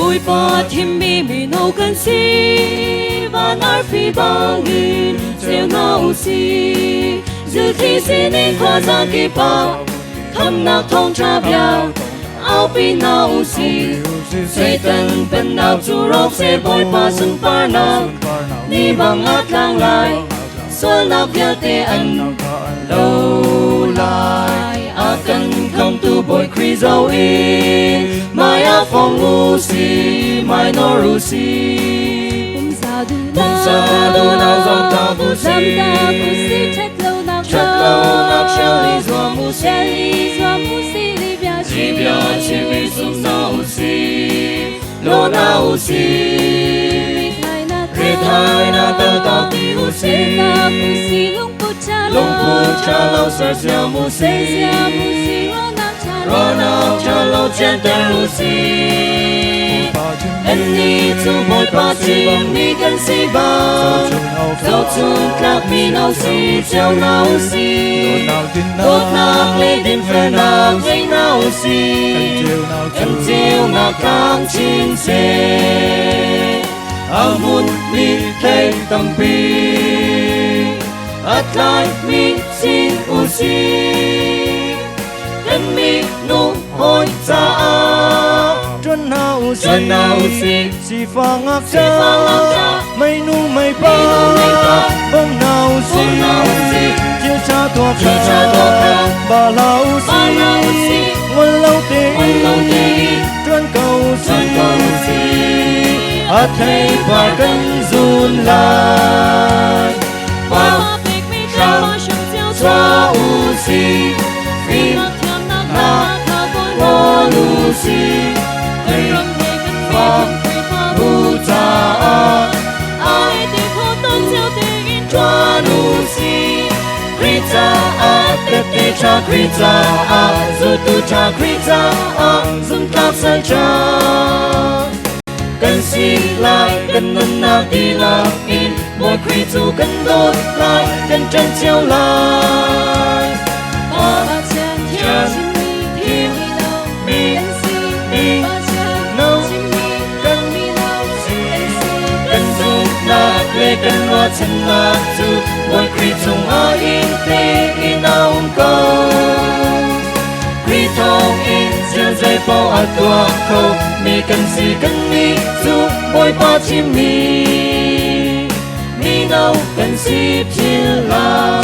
Bụi bò thêm mi nâu cần si và nار phi băng in treo nâu si giữ thi si nên qua ra kỳ bao thăm nạc thông tra biao áo pi nâu si xây tân bên nào chu rốc sẽ bụi bò sung par nào ni bằng ngát lang lại xuân nạc bia tê ăn lâu lại a cần không tu bồi kri dâu in mai a phong ngu si mai no ru si bum sa du nào dòng ta bu si chất lâu nạc shell li zua mu si li bia chi vi sum na u si lo na u si ri thai na ta ta ti u si lung pu cha lâu sa sia mu si ro na cha lâu chen te u si anh đi tu bồi ba chi mi cần si ba dấu chun lạc mi nâu si treo nâu si đốt nạc lê đêm phê nạc dây nâu si em chiều nạc cang chín xe amun mi thay tâm pi at lại mi xin u si em mi nụ hôi cha Chuan nào si si phang ác cha mây nu mây ba bông nào si chia cha tua kha bà lao si nguồn lâu tê chuan cầu si a thấy bà cân run lại ba cha u si phim na qua lu si bu cha ai đi phố tân chiêu tình in cho nu si kri cha te te cha kri cha zu tu cha kri cha zum ta san cha cần si lại cần nâng na đi la in mỗi kri chu cần đốt lại cần chân chiêu lại ba chân thiên mi lê cần lo chân la tu mỗi kri chung a in te in aum câu kri thong in chiên dây bao a tua câu mi cần si cần mi tu mỗi ba chim mi nâu cần si chiên la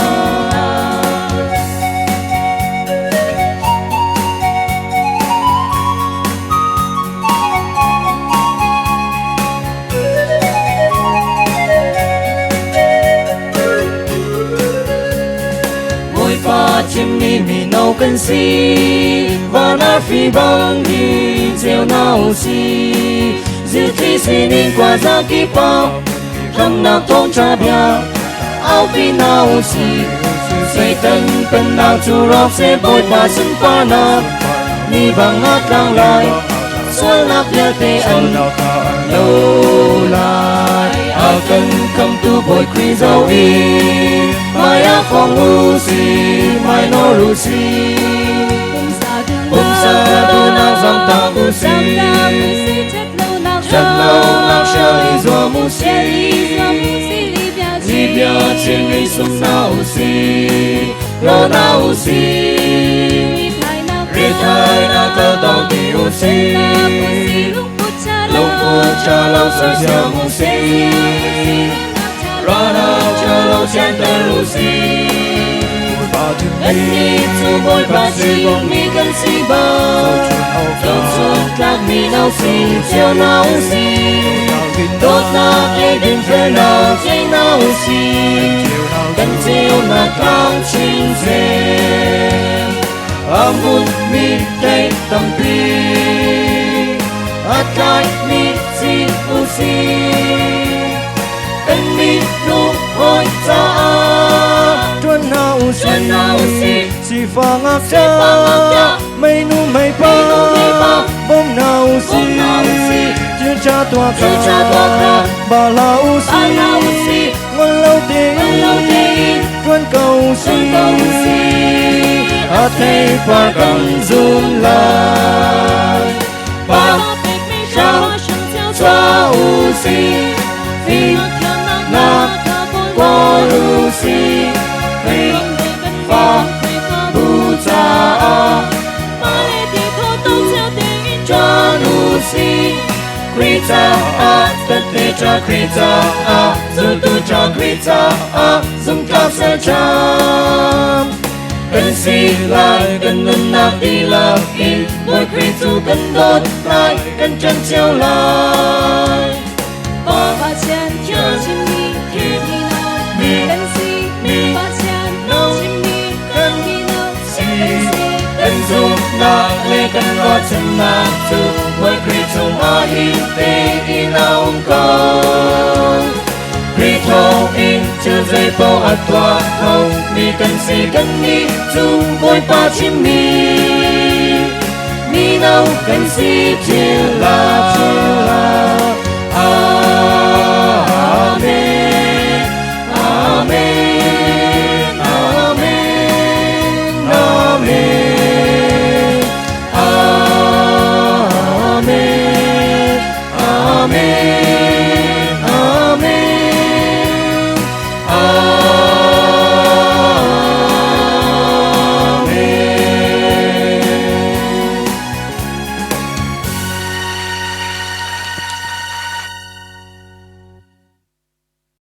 chim mi nâu cần si và nار phi băng in treo nâu si giữ thi si nên qua ra kỳ bao thăm nạc thông tra bia áo pi nâu si xây tân bên nào chu rốc sẽ bồi ba sung par nạc ni bằng ngát lang lại xuân nạc bia tê ăn lâu lại a cần không tu bồi kri dâu in mai a phong ngu si mai no ru si bum sa du nào dòng ta bu si chất lâu nạc shell li zua mu si li bia chen vi sum na u si lo na u si ri thai na ta ta ti u si lung pu cha lâu sa sia mu si ro na cha lâu chen te u si anh đi tu bồi ba chi mi cần si ba dấu chun lạc mi nâu si treo nâu si đốt nạc lê đêm phê nạc dây nâu si cần chiều nạc cang chín xe amun mi thay tâm pi at lại mi xin u si anh mi nụ hôi cha Chuan nào si si phang ác cha mây nu mây ba bông nào si chia cha tua kha bà lao si nguồn lâu tê chuan cầu si a thấy bà cân run lại ba cha si vì na qua lu si vì fa bu cha cha lu si Krita tất thế cha Krita dù tu cha Krita dùng các sẽ chăm cần si lại cần nâng nạc đi là in mỗi Krita cần đốt lại cần chân chiếu lại ba chân theo chim mi thiên đi nào cần si ba chân nấu chim mi cần đi nào si cần dùng nạc lê cần gót chân nạc tu mỗi Krita mà in tê in nào con Krita in chưa dây bao ạt toa không mi cần si cần mi tu mỗi ba chim mi mi nào cần si